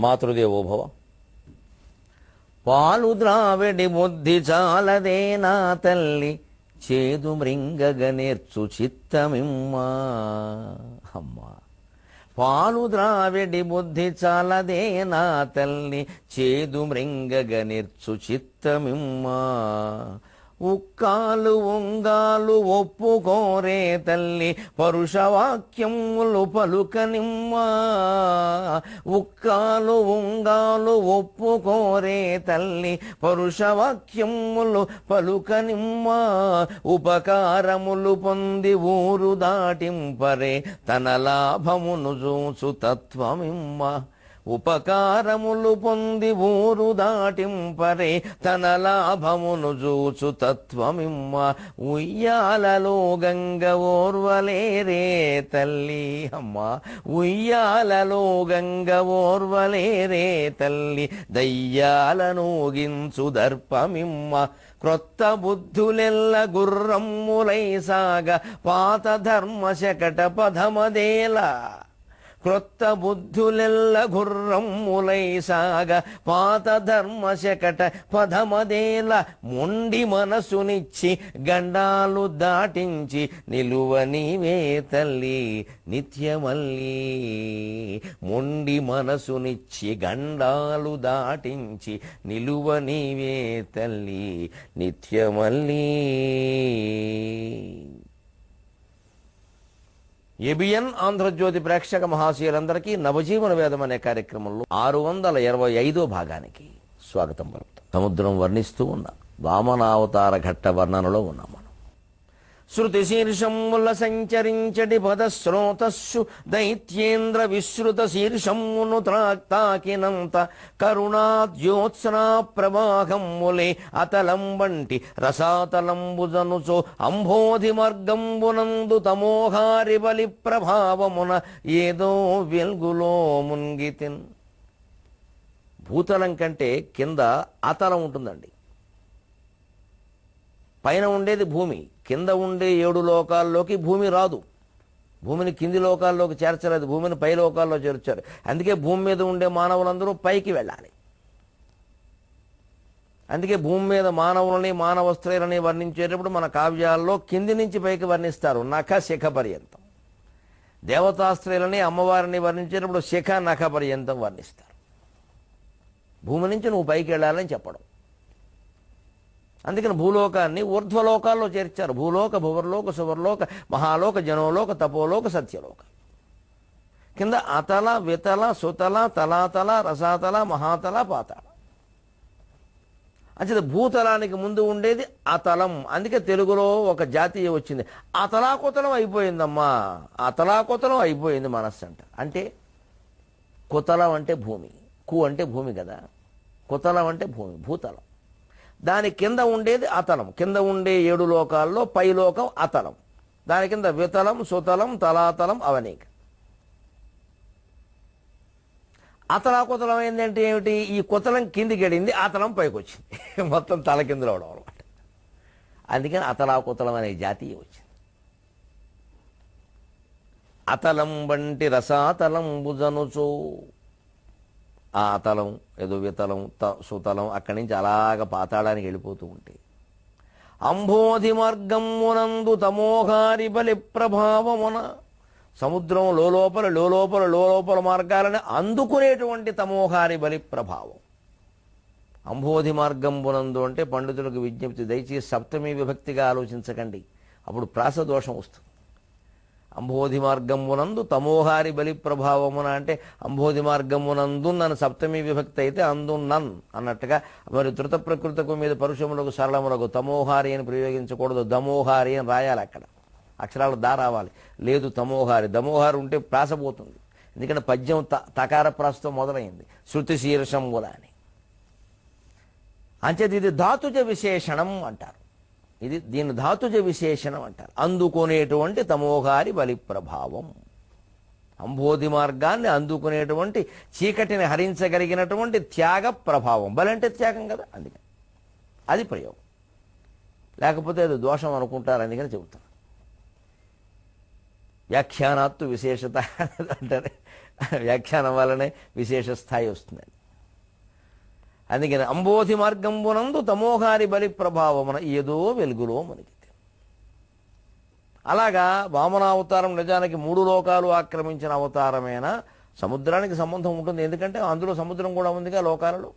మాతృదేవోభవ. పాలు ద్రావిడి బుద్ధి చాలదే నా తల్లి, చేదు మృంగగ నేర్చు చిత్తమిమ్మా. అమ్మా, పాలు ద్రావిడి బుద్ధి చాలదే నా తల్లి, చేదు మృంగగ నేర్చు చిత్తమిమ్మా. ఉక్కాలు ఉంగాలు ఒప్పుకోరే తల్లి, పరుషవాక్యములు పలుకనిమ్మా. ఉక్కాలు ఉంగాలు ఒప్పుకోరే తల్లి, పరుషవాక్యములు పలుకనిమ్మా. ఉపకారములు పొంది ఊరు దాటింపరే, తన లాభమును చూచు తత్వమిమ్మా. ఉపకారములు పొంది ఊరు దాటింపరే, తన లాభమును చూచు తత్వమిమ్మ. ఉయ్యాలలో గంగ ఓర్వలేరే తల్లి, అమ్మ ఉయ్యాలలో గంగ ఓర్వలేరే తల్లి, దయ్యాలనూగించు దర్పమిమ్మ. క్రొత్త బుద్ధులెల్ల గుర్రమ్ములై సాగ, పాత ధర్మ శకట పదమదేల. క్రొత్త బుద్ధులెల్ల గుర్రమ్ములై సాగ, పాత ధర్మ శకట పదమదేల. మొండి మనసునిచ్చి గండాలు దాటించి, నిలువ నీవే తల్లి నిత్యమల్లి. మొండి మనసునిచ్చి గండాలు దాటించి, నిలువ నీవే తల్లి నిత్యమల్లి. ఏబిఎన్ ఆంధ్రజ్యోతి ప్రేక్షక మహాశయులందరికీ నవజీవన వేదం అనే కార్యక్రమంలో 625వ భాగానికి స్వాగతం పలుకుతాం. సముద్రం వర్ణిస్తూ ఉన్న వామనావతార ఘట్ట వర్ణనలో ఉన్నాం మనం. శృతి శీర్షముల సంచరించడి పదశ్రోతస్సు, దైత్యేంద్ర విశ్రుత శీర్షమును తాకినంత, కరుణాద్యోత్సనా ప్రవాహములే అతలం వంటి రసాతలంబుజనుచో, అంబోధి మార్గంబునందు తమోహారి బలి ప్రభావమున ఏదో వెల్గులో మున్గితిన్. భూతలం కంటే కింద అతలం ఉంటుందండి. పైన ఉండేది భూమి, కింద ఉండే 7 లోకాల్లోకి భూమి రాదు. భూమిని కింది లోకాల్లోకి చేర్చలేదు, భూమిని పై లోకాల్లో చేర్చారు. అందుకే భూమి మీద ఉండే మానవులందరూ పైకి వెళ్ళాలి. అందుకే భూమి మీద మానవులని మానవ స్త్రీలని వర్ణించేటప్పుడు మన కావ్యాల్లో కింది నుంచి పైకి వర్ణిస్తారు, నఖ శిఖ పర్యంతం. దేవతా స్త్రీలని అమ్మవారిని వర్ణించేటప్పుడు శిఖ నఖ పర్యంతం వర్ణిస్తారు. భూమి నుంచి నువ్వు పైకి వెళ్ళాలని చెప్పడం. అందుకని భూలోకాన్ని ఊర్ధ్వలోకాల్లో చేర్చారు. భూలోక, భువర్లోక, సువర్లోక, మహాలోక, జనోలోక, తపోలోక, సత్యలోక. కింద అతల, వితల, సుతల, తలాతల, రసాతల, మహాతల, పాతాళ. అంచేత భూతలానికి ముందు ఉండేది అతలం. అందుకే తెలుగులో ఒక జాతీయ వచ్చింది, అతలాకుతలం అయిపోయిందమ్మా. అతలాకుతలం అయిపోయింది మనస్సు అంట. అంటే కుతలం అంటే భూమి, కు అంటే భూమి కదా, కుతలం అంటే భూమి, భూతలం. దాని కింద ఉండేది అతలం. కింద ఉండే 7 లోకాల్లో పై లోకం అతలం. దాని కింద వితలం, సుతలం, తలాతలం, అవనీక. అతలాకుతలం ఏంటంటే ఏమిటి? ఈ కుతలం కిందికి వెళ్ళింది, అతలం పైకి వచ్చింది, మొత్తం తల కిందలో అవడం అనమాట. అందుకని అతలాకుతలం అనే జాతీయ వచ్చింది. అతలం వంటి రసాతలం భుజనుచో, ఆ అతలం ఏదో వితలం, సుతలం, అక్కడి నుంచి అలాగ పాతాళానికి వెళ్ళిపోతూ ఉంటే, అంబోధి మార్గమునందు తమోహారి బలి ప్రభావమున, సముద్రం లోలోపల మార్గాలని అందుకునేటువంటి తమోహారి బలి ప్రభావం. అంబోధి మార్గంబునందు అంటే పండితులకు విజ్ఞప్తి, దయచేసి సప్తమి విభక్తిగా ఆలోచించకండి, అప్పుడు ప్రాసదోషం వస్తుంది. అంబోధి మార్గమునందు తమోహారి బలి ప్రభావమున అంటే అంబోధి మార్గమునందు నన్ను సప్తమి విభక్తి అయితే అందున్నన్ అన్నట్టుగా. మరి ధృత ప్రకృతకు మీద పరుషములకు సరళములకు తమోహారి అని ప్రయోగించకూడదు, దమోహారి అని రాయాలి. అక్కడ అక్షరాలు దా రావాలి, లేదు తమోహారి. దమోహారి ఉంటే ప్రాసపోతుంది. ఎందుకంటే పద్యం తకార ప్రాసతో మొదలైంది, శృతి శీర్షంబుల అని. అంచేది ఇది ధాతుజ విశేషణం అంటారు. ఇది దీని ధాతుజ విశేషణం అంటారు. అందుకునేటువంటి తమోహారి బలి ప్రభావం, అంబోధి మార్గాన్ని అందుకునేటువంటి, చీకటిని హరించగలిగినటువంటి త్యాగ ప్రభావం. బలి అంటే త్యాగం కదా, అందుకని అది ప్రయోగం. లేకపోతే అది దోషం అనుకుంటారు, అందుకని చెబుతాను. వ్యాఖ్యానాత్తు విశేషత అంటారు. వ్యాఖ్యానం వల్లనే విశేష స్థాయి వస్తుంది. అందుకని అంబోధి మార్గంబునందు తమోహారి బలి ప్రభావమున ఏదో వెలుగులో మనకి. అలాగా వామనావతారం నిజానికి 3 లోకాలు ఆక్రమించిన అవతారమైన సముద్రానికి సంబంధం ఉంటుంది. ఎందుకంటే అందులో సముద్రం కూడా ఉందిగా లోకాలలో.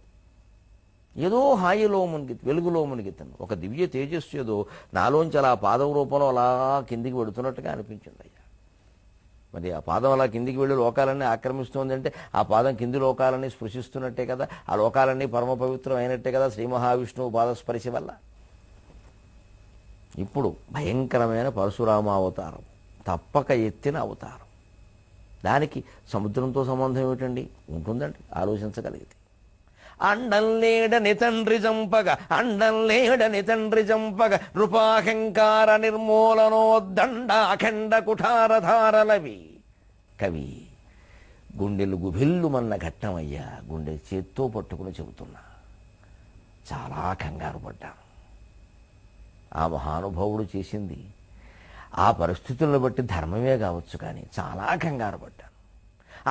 ఏదో హాయిలో మునిగి వెలుగులో మునిగితను ఒక దివ్య తేజస్సు ఏదో నాలోంచి అలా పాదం రూపంలో అలా కిందికి వెడుతున్నట్టుగా అనిపించింది అయ్యా. మరి ఆ పాదం అలా కిందికి వెళ్ళి లోకాలన్నీ ఆక్రమిస్తోంది అంటే ఆ పాదం కింది లోకాలన్నీ స్పృశిస్తున్నట్టే కదా, ఆ లోకాలన్నీ పరమ పవిత్రం అయినట్టే కదా శ్రీ మహావిష్ణువు పాదస్పర్శి వల్ల. ఇప్పుడు భయంకరమైన పరశురామ అవతారం, తప్పక ఎత్తిన అవతారం. దానికి సముద్రంతో సంబంధం ఏమిటండి? ఉంటుందండి, ఆలోచించగలిగితే. అండల్లేడని తండ్రి చంపగ, అండల్లేడని తండ్రి చంపగ, నృపాహంకార నిర్మూలనోద్దండ అఖండ కుఠారధారలవి. కవి గుండెలు గుభిల్లుమన్న ఘట్టమయ్యా. గుండె చేత్తో పట్టుకుని చెబుతున్నా, చాలా కంగారు పడ్డాను. ఆ మహానుభావుడు చేసింది ఆ పరిస్థితులను బట్టి ధర్మమే కావచ్చు, కానీ చాలా కంగారు పడ్డాను.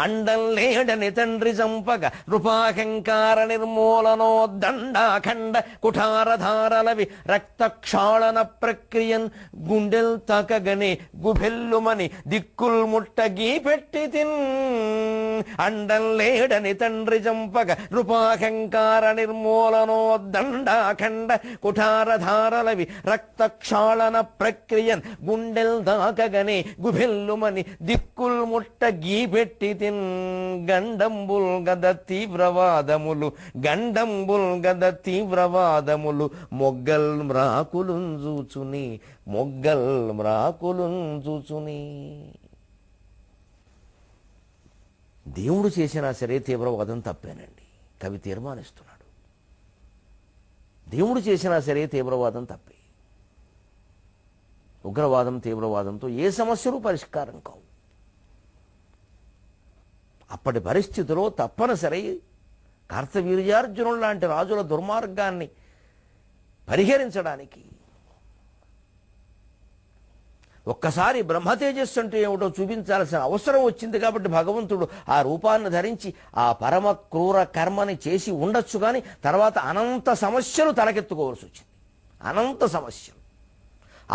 అండల్లేడని తండ్రి చంపగ, నృపాహంకార నిర్మూలనోద్దండాఖండ కుఠారధారలవి, రక్తక్షాళన ప్రక్రియన్ గుండెల్ తాకగనే గుభెల్లుమని దిక్కుల్ ముట్టగీ పెట్టి తిన్. అండల్లేడని తండ్రి చంపగ, నృపాహంకార నిర్మూలనోద్దండాఖండ కుఠారధారలవి, రక్తక్షాళన ప్రక్రియన్ గుండెల్ తాకగనే గుభెల్లుమని దిక్కుల్ ముట్టగీ పెట్టి గండంబుల్ గద తీవ్రవాదములు, గండంబుల్ గద తీవ్రవాదములు, మొగ్గల్ మ్రాకులుంజూచుని, మొగ్గల్ మ్రాకులుంజూచుని. దేవుడు చేసినా సరే తీవ్రవాదం తప్పేనండి, కవి తీర్మానిస్తున్నాడు. దేవుడు చేసినా సరే తీవ్రవాదం తప్పే. ఉగ్రవాదం తీవ్రవాదంతో ఏ సమస్యలు పరిష్కారం కావు. అప్పటి పరిస్థితిలో తప్పనిసరి కార్తవీర్యార్జునులు లాంటి రాజుల దుర్మార్గాన్ని పరిహరించడానికి ఒక్కసారి బ్రహ్మతేజస్సు అంటే ఏమిటో చూపించాల్సిన అవసరం వచ్చింది. కాబట్టి భగవంతుడు ఆ రూపాన్ని ధరించి ఆ పరమ క్రూర కర్మని చేసి ఉండొచ్చు, కానీ తర్వాత అనంత సమస్యలు తలకెత్తుకోవాల్సి వచ్చింది. అనంత సమస్యలు,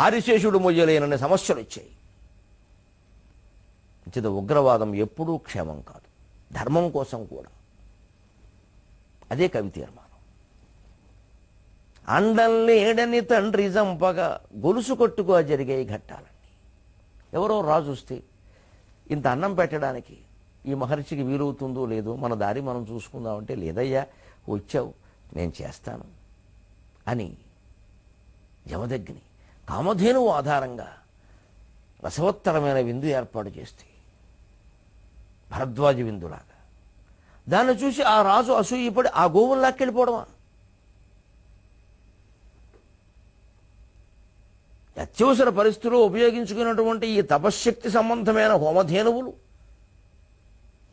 ఆదిశేషుడు మొయ్యలేనన్ని సమస్యలు వచ్చాయి. ఉగ్రవాదం ఎప్పుడూ క్షేమం కాదు, ధర్మం కోసం కూడా. అదే కవి తీర్మానం. అండల్లేడని తండ్రి చంపగా, గొలుసు కొట్టుగా జరిగే ఘట్టాలన్నీ. ఎవరో రాజు వస్తే ఇంత అన్నం పెట్టడానికి ఈ మహర్షికి వీలవుతుందో లేదో, మన దారి మనం చూసుకుందామంటే, లేదయ్యా వచ్చావు నేను చేస్తాను అని జమదగ్ని కామధేనువు ఆధారంగా రసవత్తరమైన విందు ఏర్పాటు చేస్తే, భరద్వాజ విందులాగా, దాన్ని చూసి ఆ రాజు అసూయపడి ఆ గోవులు లాక్కెళ్ళిపోవడమా? అత్యవసర పరిస్థితుల్లో ఉపయోగించుకున్నటువంటి ఈ తపశ్శక్తి సంబంధమైన హోమధేనువులు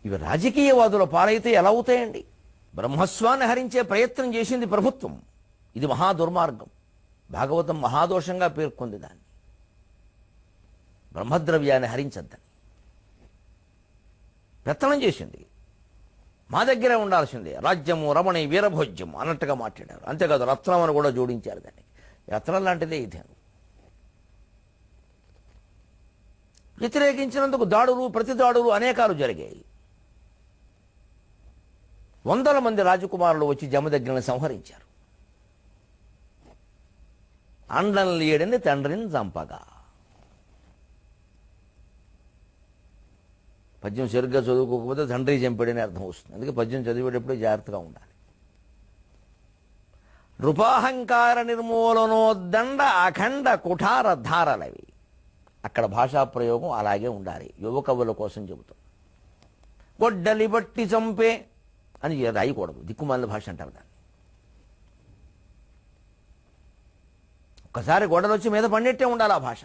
ఇవి రాజకీయవాదుల పాలైతే ఎలా అవుతాయండి? బ్రహ్మస్వాన్ని హరించే ప్రయత్నం చేసింది ప్రభుత్వం. ఇది మహా దుర్మార్గం. భాగవతం మహాదోషంగా పేర్కొంది దాన్ని. బ్రహ్మద్రవ్యాన్ని హరించద్దని పెత్తనం చేసింది. మా దగ్గరే ఉండాల్సిందే, రాజ్యము రమణి వీరభోజ్యం అన్నట్టుగా మాట్లాడారు. అంతేకాదు రత్నం అని కూడా జోడించారు దానికి. రత్నం లాంటిదే ఇదేను. వ్యతిరేకించినందుకు దాడులు, ప్రతి దాడులు అనేకాలు జరిగాయి. వందల మంది రాజకుమారులు వచ్చి జమదగ్నిని సంహరించారు. అండం లేడని తండ్రిని చంపగా. పద్యం సరిగ్గా చదువుకోకపోతే తండ్రి చంపాడని అర్థం వస్తుంది. అందుకే పద్యం చదివేటప్పుడు జాగ్రత్తగా ఉండాలి. నృపాహంకార నిర్మూలనోద్దండ అఖండ కుఠార ధారలవి. అక్కడ భాషా ప్రయోగం అలాగే ఉండాలి. యువకవుల కోసం చెబుతాం. గొడ్డలి బట్టి చంపే అని రాయకూడదు, దిక్కుమాలిన భాష అంటారు దాన్ని. ఒక్కసారి గొడ్డలు వచ్చి మీద పండిట్టే ఉండాలి ఆ భాష.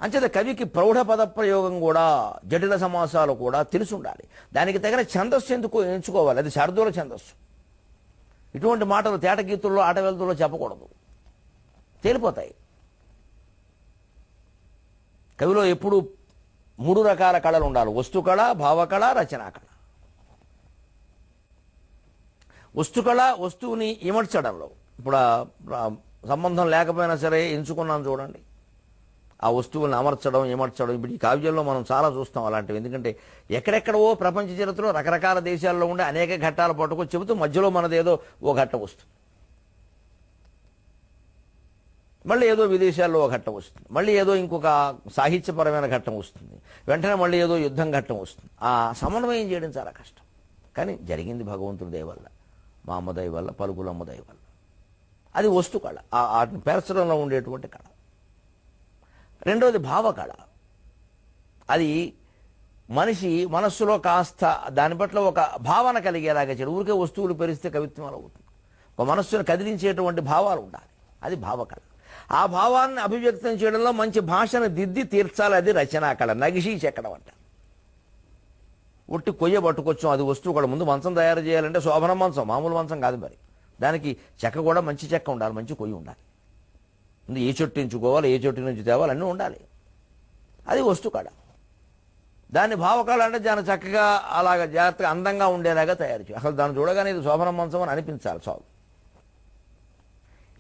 అంచేత కవికి ప్రౌఢ పద ప్రయోగం కూడా, జటిల సమాసాలు కూడా తెలిసి ఉండాలి. దానికి తగిన ఛందస్సు ఎంచుకోవాలి. అది శార్దూల ఛందస్సు. ఇటువంటి మాటలు తేటగీతుల్లో ఆటవెళ్తుల్లో చెప్పకూడదు, తేలిపోతాయి. కవిలో ఎప్పుడూ 3 రకాల కళలు ఉండాలి: వస్తుకళ, భావకళ, రచనా కళ. వస్తుకళ వస్తువుని ఇమర్చడంలో, ఇప్పుడు సంబంధం లేకపోయినా సరే ఎంచుకున్నాను చూడండి, ఆ వస్తువులను అమర్చడం, ఇమర్చడం. ఇప్పుడు ఈ కావ్యంలో మనం చాలా చూస్తాం అలాంటివి. ఎందుకంటే ఎక్కడెక్కడో ప్రపంచ చరిత్రలో రకరకాల దేశాల్లో ఉండే అనేక ఘట్టాలు పట్టుకొని చెబుతూ మధ్యలో మనదేదో ఓ ఘట్టం వస్తుంది, మళ్ళీ ఏదో విదేశాల్లో ఒక ఘట్టం వస్తుంది, మళ్ళీ ఏదో ఇంకొక సాహిత్యపరమైన ఘట్టం వస్తుంది, వెంటనే మళ్ళీ ఏదో యుద్ధం ఘట్టం వస్తుంది. ఆ సమన్వయం చేయడం చాలా కష్టం. కానీ జరిగింది భగవంతుడి దయ వల్ల, మా అమ్మ దయ వల్ల, పలుకులమ్మ దయ వల్ల. అది వస్తు కళ, వాటిని పేర్చడంలో ఉండేటువంటి కళ. రెండోది భావకళ. అది మనిషి మనస్సులో కాస్త దాని పట్ల ఒక భావన కలిగేలాగా చేయడం. ఊరికే వస్తువులు పెరిస్తే కవిత్వం అవుతుంది. ఒక మనస్సును కదిలించేటువంటి భావాలు ఉండాలి, అది భావకళ. ఆ భావాన్ని అభివ్యక్తం చేయడంలో మంచి భాషను దిద్ది తీర్చాలి, అది రచనా కళ. నగిషి చెక్కడం అంట. ఒట్టి కొయ్య పట్టుకొచ్చాం, అది వస్తువు కూడా. ముందు మంచం తయారు చేయాలంటే శోభనం మంచం, మామూలు మంచం కాదు మరి. దానికి చెక్క కూడా మంచి చెక్క ఉండాలి, మంచి కొయ్యి ఉండాలి. ముందు ఏ చెట్టు ఎంచుకోవాలి, ఏ చెట్టు నుంచి తేవాలి, అన్నీ ఉండాలి. అది వస్తుకళ. దాన్ని భావకళ అంటే దాన్ని చక్కగా అలాగ జాగ్రత్తగా అందంగా ఉండేలాగా తయారు చేయాలి. అసలు దాన్ని చూడగానే ఇది శోభనం మంచం అని అనిపించాలి చాలు.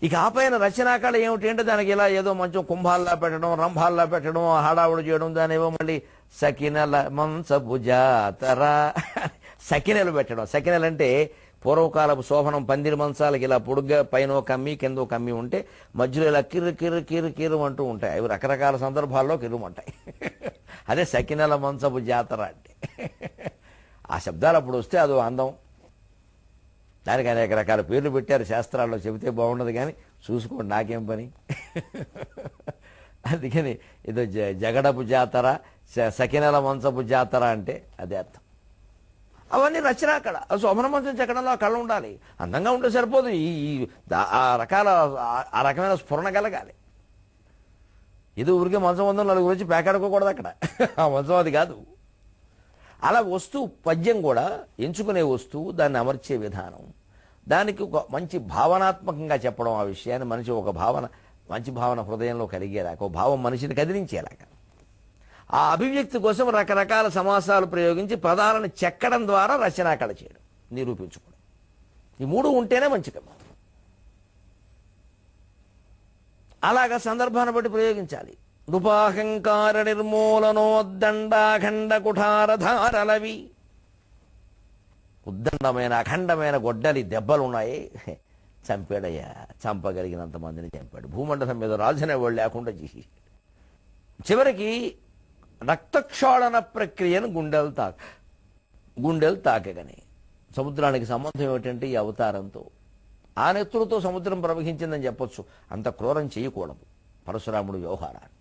ఇక ఆపైన రచనా కళ ఏమిటి అంటే దానికి ఇలా ఏదో మంచం కుంభాల్లా పెట్టడం, రంభాల్లా పెట్టడం, హడావుడు చేయడం, దాని ఏవో మళ్ళీ సకినెల మంచపు జాతర సకినెలు పెట్టడం. సకినెలు అంటే పూర్వకాలపు శోభనం పందిరి మంచాలకి ఇలా పొడుగ్గా పైన కమ్మి కింద కమ్మి ఉంటే మధ్యలో ఇలా కిర్రు కిర్రు కిర్రు కిర్రు అంటూ ఉంటాయి. అవి రకరకాల సందర్భాల్లో కిర్రుమంటాయి. అదే సకినెల మంచపు జాతర అంటే. ఆ శబ్దాలు అప్పుడు వస్తే అదో అందం. దానికి అనేక రకాల పేర్లు పెట్టారు శాస్త్రాల్లో, చెబితే బాగుండదు కానీ చూసుకోండి, నాకేం పని. అందుకని ఏదో జగడపు జాతర, సకినెల మంచపు జాతర అంటే అదే అర్థం. అవన్నీ రచనా కళ. శోభన మంచం చెక్కడంలో ఆ కళ ఉండాలి. అందంగా ఉంటే సరిపోదు, ఆ రకమైన స్ఫురణ కలగాలి. ఇది ఊరికే మంచం ఉందో నలుగురు వచ్చి పేకాడుకోకూడదు అక్కడ. ఆ మంచం అది కాదు. అలా వస్తువు పద్యం కూడా ఎంచుకునే వస్తువు, దాన్ని అమర్చే విధానం, దానికి ఒక మంచి భావనాత్మకంగా చెప్పడం. ఆ విషయాన్ని మనిషి ఒక భావన, మంచి భావన హృదయంలో కలిగేలాగా, ఒక భావం మనిషిని కదిలించేలాగా. ఆ అభివ్యక్తి కోసం రకరకాల సమాసాలు ప్రయోగించి పదాలను చెక్కడం ద్వారా రచనా కళ చేయడం, నిరూపించుకోవడం. ఈ 3 ఉంటేనే మంచి కవి. అలాగా సందర్భాన్ని బట్టి ప్రయోగించాలి. నృపాహంకార నిర్మూలనోద్దండాఖండ కుఠారధారలవి. ఉద్దండమైన అఖండమైన గొడ్డలి దెబ్బలున్నాయి. చంపాడయ్యా, చంపగలిగినంత మందిని చంపాడు. భూమండలం మీద రాజనేవాళ్ళు లేకుండా చేసి చివరికి రక్తక్షాళన ప్రక్రియను గుండెలు తాకగానే. సముద్రానికి సంబంధం ఏమిటంటే ఈ అవతారంతో ఆ నెత్తులతో సముద్రం ప్రవహించిందని చెప్పొచ్చు. అంత క్రూరం చేయకూడదు పరశురాముడు వ్యవహారాన్ని.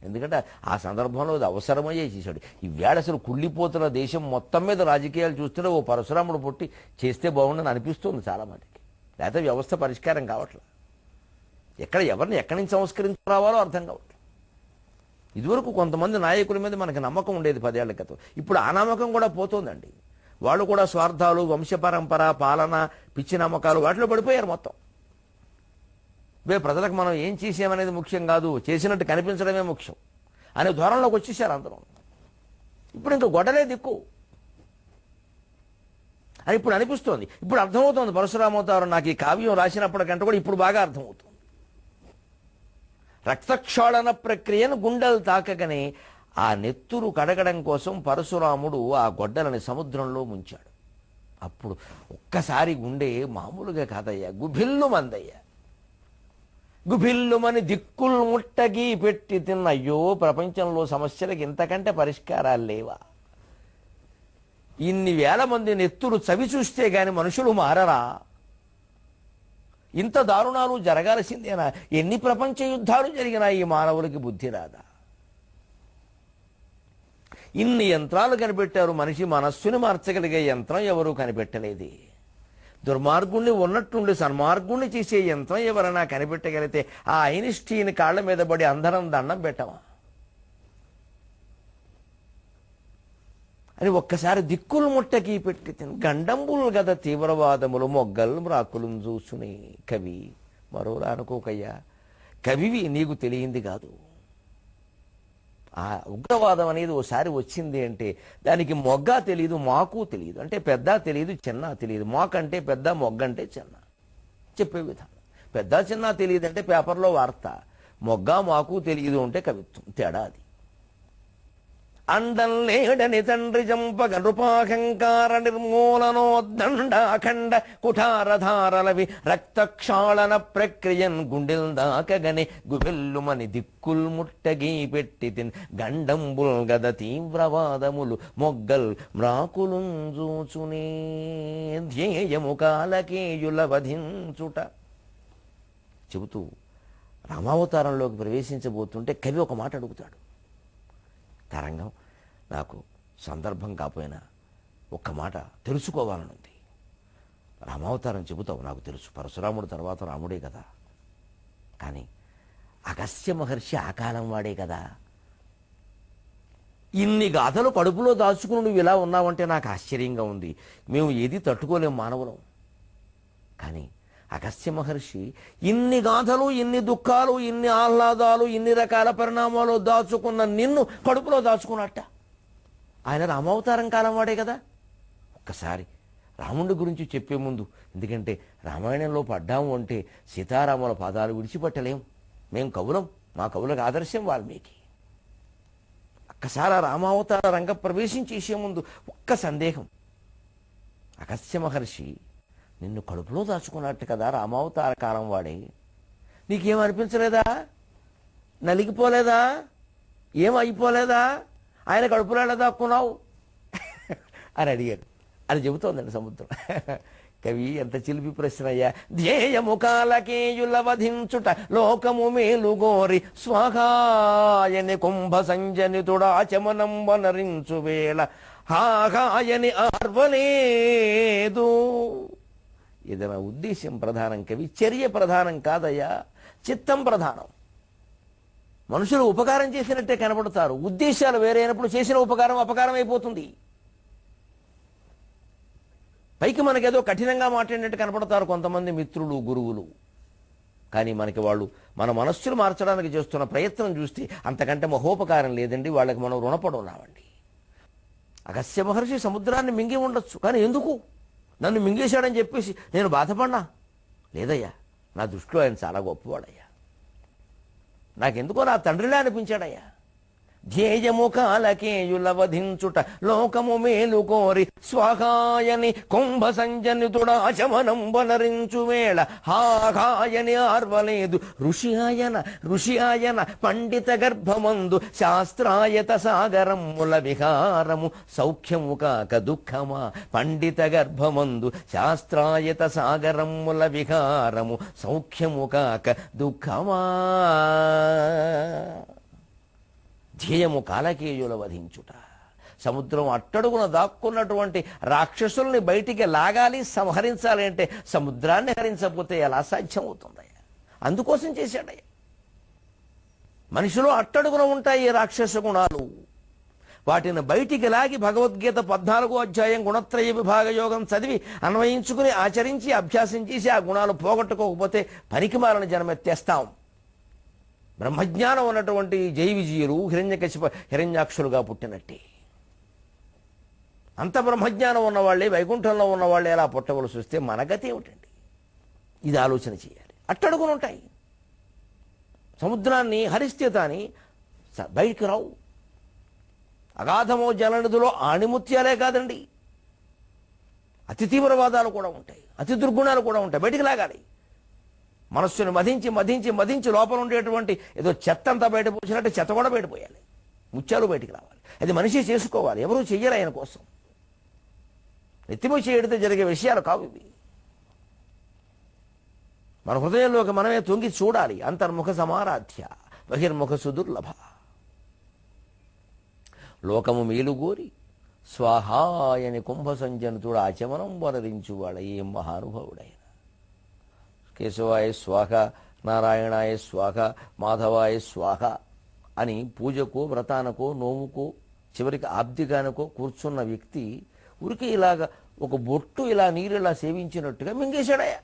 ఎందుకంటే ఆ సందర్భంలో అది అవసరమయ్యే చేశాడు. ఈ వేళ అసలు కుళ్ళిపోతున్న దేశం మొత్తం మీద రాజకీయాలు చూస్తుంటే ఓ పరశురాముడు పుట్టి చేస్తే బాగుండని అనిపిస్తుంది చాలామందికి. లేకపోతే వ్యవస్థ పరిష్కారం కావట్లేదు. ఎవరిని ఎక్కడి నుంచి సంస్కరించుకురావాలో అర్థం కావట్లేదు. ఇదివరకు కొంతమంది నాయకుల మీద మనకి నమ్మకం ఉండేది 10 ఏళ్ల క్రితం. ఇప్పుడు ఆ నమ్మకం కూడా పోతుందండి. వాళ్ళు కూడా స్వార్థాలు, వంశపరంపర, పాలన, పిచ్చి నమ్మకాలు వాటిలో పడిపోయారు మొత్తం. ప్రజలకు మనం ఏం చేసామనేది ముఖ్యం కాదు, చేసినట్టు కనిపించడమే ముఖ్యం అనే ధోరణిలోకి వచ్చేసారు అందరూ. ఇప్పుడు ఇంకా గొడవలే దిక్కు అని ఇప్పుడు అనిపిస్తోంది. ఇప్పుడు అర్థమవుతోంది పరశురామవతారం నాకు ఈ కావ్యం రాసినప్పటికంటే కూడా ఇప్పుడు బాగా అర్థమవుతుంది. రక్తక్షాళన ప్రక్రియను గుండెలు తాకగానే ఆ నెత్తురు కడగడం కోసం పరశురాముడు ఆ గొడ్డలని సముద్రంలో ముంచాడు. అప్పుడు ఒక్కసారి గుండె మామూలుగా కాదయ్యా, గుభిల్లు మందయ్యా. గుభిల్లుమని దిక్కులు ముట్టగి పెట్టి తిన్న, అయ్యో ప్రపంచంలో సమస్యలకు ఇంతకంటే పరిష్కారాలు లేవా? ఇన్ని వేల మంది నెత్తురు చవి చూస్తే గాని మనుషులు మారరా? ఇంత దారుణాలు జరగాల్సిందేనా? ఎన్ని ప్రపంచ యుద్ధాలు జరిగినా ఈ మానవులకి బుద్ధి రాదా? ఇన్ని యంత్రాలు కనిపెట్టారు, మనిషి మనస్సుని మార్చగలిగే యంత్రం ఎవరూ కనిపెట్టలేదే. దుర్మార్గుణ్ణి ఉన్నట్టుండి సన్మార్గుణ్ణి చేసే యంత్రం ఎవరైనా కనిపెట్టగలిగితే ఆ ఐన్స్టీన్ కాళ్ల మీద పడి అందరం దండం పెట్టమా అని ఒక్కసారి దిక్కులు ముట్టకి పెట్టి గండంబులు గద తీవ్రవాదములు మొగ్గలు మ్రాకులను చూసుని కవి. మరోలా అనుకోకయ్యా, కవివి నీకు తెలియంది కాదు. ఆ ఉగ్రవాదం అనేది ఓసారి వచ్చింది అంటే దానికి మొగ్గ తెలియదు, మాకు తెలియదు. అంటే పెద్ద తెలియదు, చిన్న తెలియదు. మాకంటే పెద్ద, మొగ్గంటే చిన్న చెప్పే విధానం. పెద్ద చిన్న తెలియదు అంటే పేపర్లో వార్త, మొగ్గ మాకు తెలియదు అంటే కవిత్వం. తేడా అది. అండంలేడని తండ్రి చంపగ నృపాహంకార నిర్మూలనోద్దండాఖండ కుఠారధారలవి రక్తక్షాళన ప్రక్రియన్ గుండెల్ దాకగని గుబెల్లుమని దిక్కుల్ ముట్టగీ పెట్టి తిన్ గండంబుల్ గద తీవ్రవాదములు మొగ్గల్ మ్రాకులుంజూచునే ధ్యేయము కాలకేయుల వధించుట చెబుతూ రామావతారంలోకి ప్రవేశించబోతుంటే కవి ఒక మాట అడుగుతాడు. తరంగం, నాకు సందర్భం కాకపోయినా ఒక్క మాట తెలుసుకోవాలనుంది. రామావతారం చెబుతావు, నాకు తెలుసు, పరశురాముడు తర్వాత రాముడే కదా, కానీ అగస్త్య మహర్షి ఆ కాలం వాడే కదా. ఇన్ని గాథలు కడుపులో దాచుకుని నువ్వు ఇలా ఉన్నావంటే నాకు ఆశ్చర్యంగా ఉంది. మేము ఏది తట్టుకోలేం మానవులం. కానీ అగస్త్య మహర్షి ఇన్ని గాథలు, ఇన్ని దుఃఖాలు, ఇన్ని ఆహ్లాదాలు, ఇన్ని రకాల పరిణామాలు దాచుకున్న నిన్ను కడుపులో దాచుకున్నట్ట. ఆయన రామావతారం కాలం వాడే కదా. ఒక్కసారి రాముడి గురించి చెప్పే ముందు, ఎందుకంటే రామాయణంలో పడ్డాము అంటే సీతారాముల పాదాలు విడిచిపెట్టలేం. మేం కవులం, మా కవులకు ఆదర్శం వాల్మీకి. ఒక్కసారి రామావతార రంగ ప్రవేశం చేసే ముందు ఒక్క సందేహం. అగస్త్య మహర్షి నిన్ను కడుపులో దాచుకున్నట్టు కదా రామావతార కాలం వాడే. నీకేమనిపించలేదా? నలిగిపోలేదా? ఏమైపోలేదా? ఆయన కడుపులో ఎలా దాక్కున్నావు అని అడిగాడు. అది చెబుతోందండి సముద్రం. కవి ఎంత చిలిపి ప్రశ్న అయ్యా. ధ్యేయము కాలకేయుల వధించుట లోకము మేలుగోరి స్వాహాయని కుంభ సంజనితుడాచమనం వనరించు వేళ హాహాయని ఆర్వలేదు. ఏదైనా ఉద్దేశ్యం ప్రధానం కవి, చర్య ప్రధానం కాదయ్యా, చిత్తం ప్రధానం. మనుషులు ఉపకారం చేసినట్టే కనబడతారు, ఉద్దేశాలు వేరైనప్పుడు చేసిన ఉపకారం అపకారం అయిపోతుంది. పైకి మనకేదో కఠినంగా మాట్లాడినట్టు కనపడతారు కొంతమంది మిత్రులు, గురువులు. కానీ మనకి వాళ్ళు మన మనస్సులు మార్చడానికి చేస్తున్న ప్రయత్నం చూస్తే అంతకంటే మహోపకారం లేదండి. వాళ్ళకి మనం రుణపడి ఉన్నామండి. అగస్త్య మహర్షి సముద్రాన్ని మింగి ఉండొచ్చు, కానీ ఎందుకు నన్ను మింగేశాడని చెప్పేసి నేను బాధపడినా లేదయ్యా. నా దృష్టిలో ఆయన చాలా గొప్పవాడయ్యా. నాకెందుకో నా తండ్రిలా అనిపించాడయ్యా. ధ్యేయము కాలకేయుల వధించుట లోకము మేలు కోరి స్వాహాయని కుంభ సంజనితుడాచమనం వనరించు వేళ హాహాయని ఆర్వలేదు. ఋషి ఆయన పండిత గర్భమందు శాస్త్రాయత సాగరముల విహారము సౌఖ్యము కాక దుఃఖమా. పండిత గర్భమందు శాస్త్రాయత సాగరముల విహారము సౌఖ్యము కాక దుఃఖమా. ధ్యేయము కాలకేయుల వధించుట. సముద్రం అట్టడుగున దాక్కున్నటువంటి రాక్షసుల్ని బయటికి లాగాలి, సంహరించాలి అంటే సముద్రాన్ని హరించకపోతే ఎలా సాధ్యమవుతుందయ్యా? అందుకోసం చేశాడయ్యా. మనిషిలో అట్టడుగున ఉంటాయి రాక్షస గుణాలు. వాటిని బయటికి లాగి భగవద్గీత 14వ అధ్యాయం గుణత్రయ విభాగ యోగం చదివి అన్వయించుకుని ఆచరించి అభ్యాసం చేసి ఆ గుణాలు పోగొట్టుకోకపోతే పనికిమాలిన జన్మెత్తేస్తాం. బ్రహ్మజ్ఞానం ఉన్నటువంటి జై విజయులు హిరణ్యకశిప హిరణ్యాక్షులుగా పుట్టినట్టే. అంత బ్రహ్మజ్ఞానం ఉన్నవాళ్ళే వైకుంఠంలో ఉన్నవాళ్ళే ఎలా పుట్టవలసి వస్తే మన గతి ఏమిటండి? ఇది ఆలోచన చేయాలి. అట్టడుగును ఉంటాయి. సముద్రాన్ని హరిస్తే తాని బయటికి రావు. అగాధమో జలనిధిలో ఆణిముత్యాలే కాదండి, అతి తీవ్రవాదాలు కూడా ఉంటాయి, అతి దుర్గుణాలు కూడా ఉంటాయి. బయటికి లాగాలి. మనస్సును మధించి మధించి మధించి లోపల ఉండేటువంటి ఏదో చెత్త అంతా బయటపోసినట్టు చెత్త కూడా బయటపోయాలి. ముత్యాలు బయటికి రావాలి. అది మనిషి చేసుకోవాలి, ఎవరూ చెయ్యరు ఆయన కోసం. నెత్తిమీ చేయడితే జరిగే విషయాలు కావు ఇవి. మన హృదయంలోకి మనమే తొంగి చూడాలి. అంతర్ముఖ సమారాధ్య బహిర్ముఖ సుదుర్లభ. లోకము మేలుగోరి స్వాహాయని కుంభ సంజనితుడు ఆచమనం వనరించువాడ ఏం మహానుభావుడైన. కేశవాయ స్వాహ, నారాయణాయ స్వాహ, మాధవాయ స్వాహ అని పూజకో వ్రతానకో నోముకో చివరికి ఆబ్దిగానకో కూర్చున్న వ్యక్తి ఉరికి ఇలాగ ఒక బొట్టు ఇలా నీరు ఇలా సేవించినట్టుగా మింగేశాడయ్యా.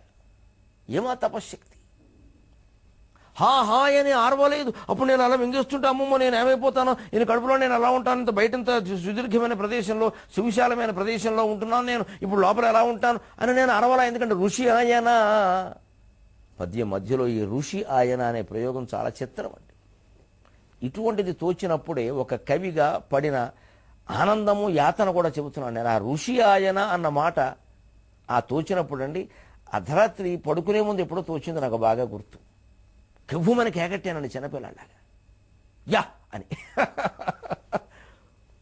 ఏమా తపశ్శక్తి! హా హా అని ఆర్వలేదు. అప్పుడు నేను అలా మింగేస్తుంటే అమ్మమ్మ నేను ఏమైపోతాను, నేను కడుపులో నేను అలా ఉంటాను, ఇంత బయట ఇంత సుదీర్ఘమైన ప్రదేశంలో సువిశాలమైన ప్రదేశంలో ఉంటున్నాను, నేను ఇప్పుడు లోపల ఎలా ఉంటాను అని నేను అరవలా. ఎందుకంటే ఋషి ఆయన పద్యం మధ్యలో ఈ ఋషి ఆయన అనే ప్రయోగం చాలా చిత్రం అండి. ఇటువంటిది తోచినప్పుడే ఒక కవిగా పడిన ఆనందము యాతన కూడా చెబుతున్నాను నేను. ఆ ఋషి ఆయన అన్న మాట ఆ తోచినప్పుడు అండి, అర్ధరాత్రి పడుకునే ముందు ఎప్పుడో తోచింది నాకు బాగా గుర్తు. కెవ్వుమని కేకట్టానండి చిన్నపిల్లలాగా, యా అని.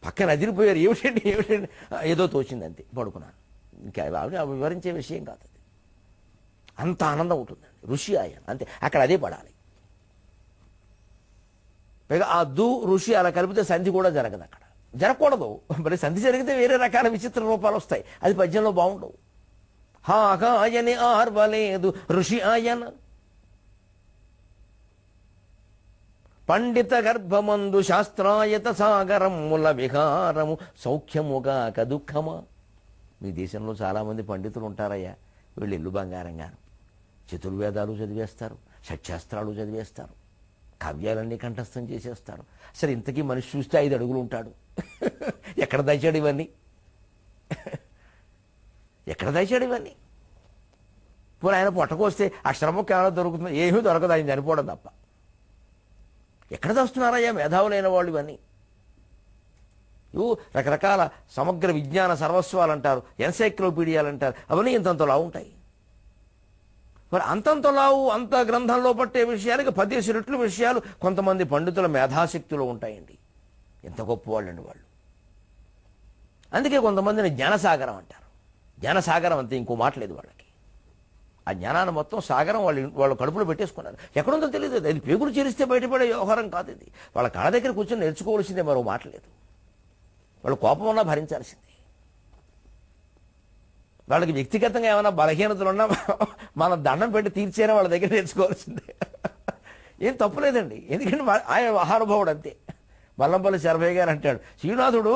పక్కన అదిరిపోయారు, ఏమిటండి ఏమిటండి, ఏదో తోచింది అంతే, పడుకున్నాను. ఇంకా వివరించే విషయం కాదు అది. అంత ఆనందం ఉంటుందండి ఋషి ఆయన అంతే. అక్కడ అదే పడాలి. పైగా ఆ దు ఋషి అలా కలిపితే సంధి కూడా జరగదు, అక్కడ జరగకూడదు. మరి సంధి జరిగితే వేరే రకాల విచిత్ర రూపాలు వస్తాయి, అది పద్యంలో బాగుండవు. హాగాయని ఆర్వలేదు ఋషి ఆయన, పండిత గర్భమందు శాస్త్రాయత సాగరముల విహారము సౌఖ్యముగాక దుఃఖమా. మీ దేశంలో చాలామంది పండితులు ఉంటారయ్యా, వీళ్ళు ఇల్లు బంగారంగాను, చతుర్వేదాలు చదివేస్తారు, షట్శాస్త్రాలు చదివేస్తారు, కావ్యాలన్నీ కంఠస్థం చేసేస్తారు. సరే ఇంతకీ మనిషి చూస్తే 5 అడుగులు ఉంటాడు. ఎక్కడ దాచాడు ఇవన్నీ, ఎక్కడ దాచాడు ఇవన్నీ? పోనీ ఆయన పొట్టకొస్తే అక్షరముక్క ఏమైనా దొరుకుతుంది? ఏమీ దొరకదు, ఆయన చనిపోవడం తప్ప. ఎక్కడ దాస్తున్నారయ్యా మేధావులైన వాళ్ళు ఇవన్నీ? రకరకాల సమగ్ర విజ్ఞాన సర్వస్వాలు అంటారు, ఎన్సైక్లోపీడియాలు అంటారు, అవన్నీ ఇంతంతలా ఉంటాయి. మరి అంతంతలావు అంత గ్రంథంలో పట్టే విషయాలకి 10 రెట్లు విషయాలు కొంతమంది పండితుల మేధాశక్తిలో ఉంటాయండి. ఎంత గొప్పవాళ్ళండి వాళ్ళు. అందుకే కొంతమందిని జ్ఞానసాగరం అంటారు. జ్ఞానసాగరం అంతే, ఇంకో మాట లేదు వాళ్ళకి. ఆ జ్ఞానాన్ని మొత్తం సాగరం వాళ్ళు కడుపులో పెట్టేసుకున్నారు. ఎక్కడుందో తెలియదు, అది పేగులు చేరిస్తే బయటపడే వ్యవహారం కాదు ఇది. వాళ్ళ కాళ్ళ దగ్గర కూర్చొని నేర్చుకోవాల్సిందే, మరో మాట లేదు. వాళ్ళు కోపం ఉన్నా భరించాల్సిందే. వాళ్ళకి వ్యక్తిగతంగా ఏమైనా బలహీనతలు ఉన్నా మనం దండం పెట్టి తీర్చేనా వాళ్ళ దగ్గర నేర్చుకోవాల్సిందే. ఏం తప్పులేదండి, ఎందుకంటే ఆయన మహానుభావుడు అంతే. మల్లంపల్లి శరభయ్య గారు అంటాడు, శ్రీనాథుడు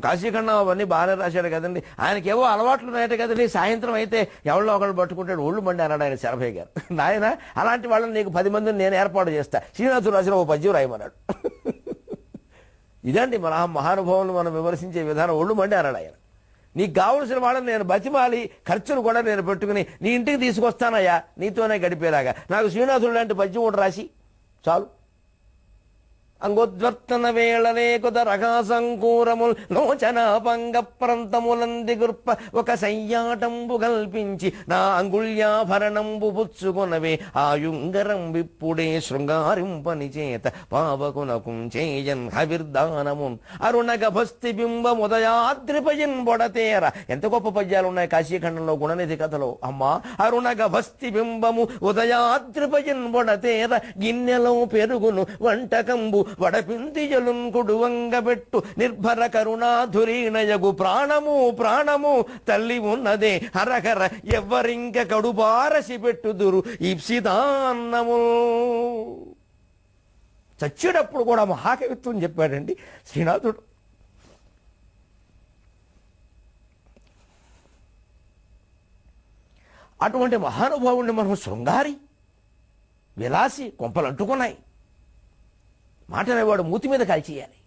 కాశీఖండం అవన్నీ బాగానే రాశాడు కదండి, ఆయనకేవో అలవాట్లు ఉన్నాయట కదండి, సాయంత్రం అయితే ఎవరిలో ఒకళ్ళు పట్టుకుంటాడు, ఒళ్ళు మండి అన్నాడు ఆయన శరభయ్య గారు. నాయన అలాంటి వాళ్ళని నీకు 10 మందిని నేను ఏర్పాటు చేస్తా, శ్రీనాథుడు రాసిన ఓ పద్యం రాయమన్నాడు. ఇదండి మన మహానుభావులు మనం విమర్శించే విధానం. ఒళ్ళు మండి అన్నాడు ఆయన. నీకు కావలసిన వాళ్ళని నేను బతిమాలి ఖర్చును కూడా నేను పెట్టుకుని నీ ఇంటికి తీసుకొస్తానయ్యా, నీతోనే గడిపేలాగా నాకు శ్రీనాథుడు లాంటి పద్యం ఒకటి రాసి చాలు. అంగోద్వర్తన వేళనే కుద రకాసంకూరముల్ లోచన పంగ ప్రాంతములంది గుర్ప ఒక సయ్యాటంబు కల్పించి నా అంగుళ్యాభరణంబు పుచ్చుకొనవే ఆయుంగరం విప్పుడే శృంగారింపని చేత పావకునకు చేయన్ హవిర్దానమున్ అరుణగ భస్తి బింబముదయాద్రిపయన్ బొడతేర. ఎంత గొప్ప పద్యాలు ఉన్నాయి కాశీఖండంలో గుణనిధి కథలో. అమ్మా, అరుణగ భస్తి బింబము ఉదయాద్రిపయన్ బొడతేర గిన్నెలో పెరుగును వంటకంబు వడపిందిజలున్ కుడువంగబెట్టు నిర్భర కరుణాధురీనయగు ప్రాణము ప్రాణము తల్లి ఉన్నదే హరహర ఎవ్వరింక కడుబారసి పెట్టుదురు ఈప్సితాన్నము. చచ్చేటప్పుడు కూడా మహాకవిత్వం చెప్పాడండి శ్రీనాథుడు. అటువంటి మహానుభావుడిని మనం శృంగారి విలాసి కొంపలు అంటుకున్నాయి. మాట అనేవాడు మూతి మీద కాల్చేయాలి.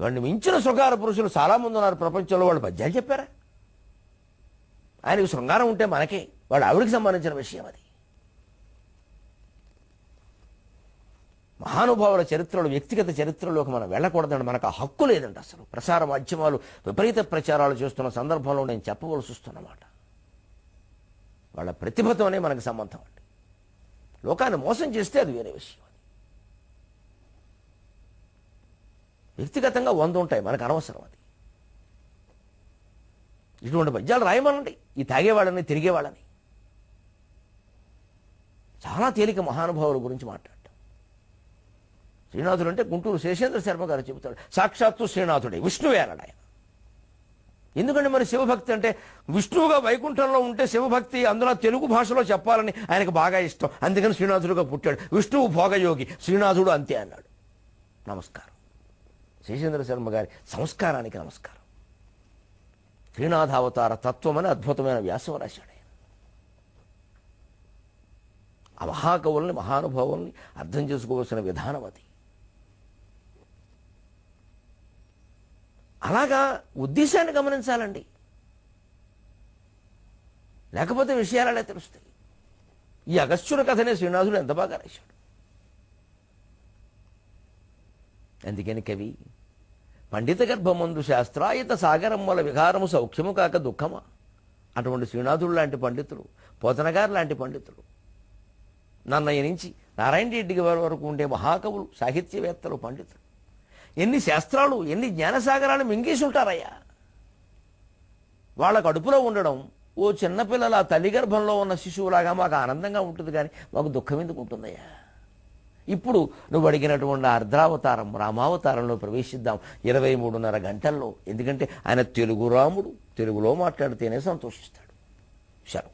వాడిని మించిన శృంగార పురుషులు చాలామంది ఉన్నారు ప్రపంచంలో. వాళ్ళు పద్యాలు చెప్పారా? ఆయనకు శృంగారం ఉంటే మనకే, వాడు ఆవిడికి సంబంధించిన విషయం అది. మహానుభావుల చరిత్రలు, వ్యక్తిగత చరిత్రలోకి మనం వెళ్ళకూడదండి. మనకు ఆ హక్కు లేదండి అసలు. ప్రసార మాధ్యమాలు విపరీత ప్రచారాలు చేస్తున్న సందర్భంలో నేను చెప్పవలసి వస్తున్నమాట. వాళ్ళ ప్రతిభతోనే మనకు సంబంధం అండి. లోకాన్ని మోసం చేస్తే అది వేరే విషయం. వ్యక్తిగతంగా 100 ఉంటాయి, మనకు అనవసరం అది. ఇటువంటి పద్యాలు రాయమనండి ఈ తాగేవాళ్ళని తిరిగేవాళ్ళని. చాలా తేలిక మహానుభావుల గురించి మాట్లాడటం. శ్రీనాథుడు అంటే గుంటూరు శేషేంద్ర శర్మ గారు చెబుతాడు, సాక్షాత్తు శ్రీనాథుడే, విష్ణువే అన్నాడు ఆయన. ఎందుకంటే మరి శివభక్తి అంటే విష్ణువుగా వైకుంఠంలో ఉంటే శివభక్తి అందులో తెలుగు భాషలో చెప్పాలని ఆయనకు బాగా ఇష్టం. అందుకని శ్రీనాథుడుగా పుట్టాడు. విష్ణువు భోగయోగి, శ్రీనాథుడు అంతే అన్నాడు. నమస్కారం. శేషేంద్ర శర్మ గారి సంస్కారానికి నమస్కారం. శ్రీనాథావతార తత్వం అని అద్భుతమైన వ్యాసం రాశాడు ఆయన. ఆ మహాకవుల్ని మహానుభావుల్ని అర్థం చేసుకోవాల్సిన విధానం అది. అలాగా ఉద్దేశాన్ని గమనించాలండి, లేకపోతే విషయాలు అలా తెలుస్తాయి. ఈ అగస్త్యుని కథనే శ్రీనాథుడు ఎంత బాగా రాశాడు. అందుకని కవి పండిత గర్భమందు శాస్త్రాయత సాగరమ్మల విహారము సౌఖ్యము కాక దుఃఖమా. అటువంటి శ్రీనాథుడు లాంటి పండితులు, పోతనగారు లాంటి పండితులు, నన్నయ్య నుంచి నారాయణ రెడ్డి గారి వరకు ఉండే మహాకవులు, సాహిత్యవేత్తలు, పండితులు ఎన్ని శాస్త్రాలు, ఎన్ని జ్ఞానసాగరాలు మింగేసి ఉంటారయ్యా. వాళ్ళ కడుపులో ఉండడం ఓ చిన్నపిల్లల తల్లి గర్భంలో ఉన్న శిశువులాగా మాకు ఆనందంగా ఉంటుంది, కానీ మాకు దుఃఖం ఎందుకు ఉంటుందయ్యా. ఇప్పుడు నువ్వు అడిగినటువంటి అర్ధరావతారం రామావతారంలో ప్రవేశిద్దాం 23:30 గంటల్లో. ఎందుకంటే ఆయన తెలుగు రాముడు, తెలుగులో మాట్లాడితేనే సంతోషిస్తాడు. శరం.